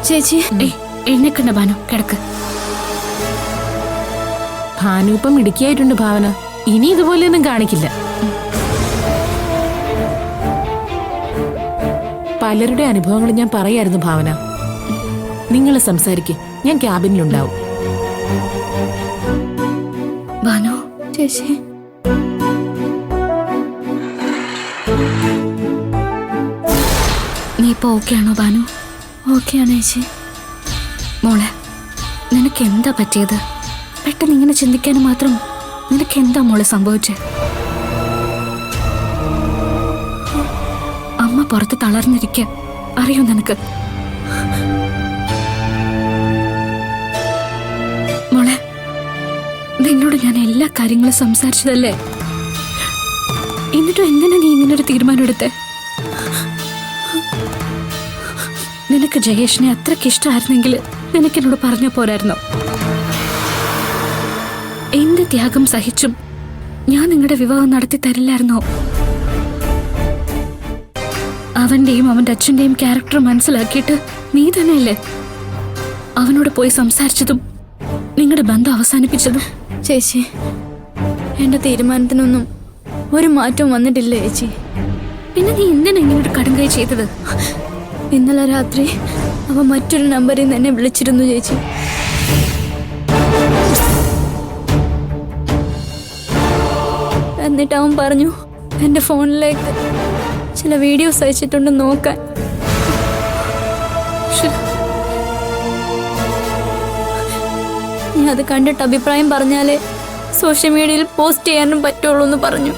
ചേച്ചി എഴുന്നേക്കണ്ട ഭാനു, കിടക്ക്. ഭാനു ഇപ്പം മിടുക്കിയായിട്ടുണ്ട് ഭാവന. ഇനി ഇതുപോലെയൊന്നും കാണിക്കില്ല. പലരുടെ അനുഭവങ്ങൾ ഞാൻ പറയായിരുന്നു ഭാവന. നിങ്ങൾ സംസാരിക്ക്, ഞാൻ ക്യാബിനിലുണ്ടാവും. ഭാനു ചേച്ചി, നീ ഇപ്പൊ ഓക്കെ ആണോ ഭാനു? ഓക്കെയാണ് ചേച്ചി. മോളെ, നിനക്ക് എന്താ പറ്റിയത്? പെട്ടെന്ന് ഇങ്ങനെ ചിന്തിക്കാനും മാത്രം നിനക്ക് എന്താ മോളെ സംഭവിച്ചേ? അമ്മ പുറത്ത് തളർന്നിരിക്കുക, അറിയോ നിനക്ക്? മോളെ, നിന്നോട് ഞാൻ എല്ലാ കാര്യങ്ങളും സംസാരിച്ചതല്ലേ? എന്നിട്ടും എന്തിനാ നീ ഇങ്ങനൊരു തീരുമാനം എടുത്തേ? നിനക്ക് ജയേഷിനെ അത്രയ്ക്ക് ഇഷ്ടമായിരുന്നെങ്കിൽ നിനക്കെന്നോട് പറഞ്ഞ പോരായിരുന്നോ? എന്ത് ത്യാഗം സഹിച്ചും ഞാൻ നിങ്ങളുടെ വിവാഹം നടത്തി തരില്ലായിരുന്നോ? അവന്റെയും അവന്റെ അച്ഛന്റെയും ക്യാരക്ടർ മനസ്സിലാക്കിയിട്ട് നീ തന്നെയല്ലേ അവനോട് പോയി സംസാരിച്ചതും നിങ്ങളുടെ ബന്ധം അവസാനിപ്പിച്ചതും? ചേച്ചി, എന്റെ തീരുമാനത്തിനൊന്നും ഒരു മാറ്റവും വന്നിട്ടില്ല ചേച്ചി. പിന്നെ നീ എന്തിനാ ഇങ്ങനെ ഒരു കടുങ്കൈ ചെയ്തത്? ഇന്നലെ രാത്രി അവൻ മറ്റൊരു നമ്പറിൽ നിന്ന് എന്നെ വിളിച്ചിരുന്നു ചേച്ചി. എന്നിട്ട് അവൻ പറഞ്ഞു എന്റെ ഫോണിലേക്ക് ചില വീഡിയോസ് അയച്ചിട്ടുണ്ട് നോക്കാൻ. നീ അത് കണ്ടിട്ട് അഭിപ്രായം പറഞ്ഞാലേ സോഷ്യൽ മീഡിയയിൽ പോസ്റ്റ് ചെയ്യാനും പറ്റുള്ളൂ എന്ന് പറഞ്ഞു.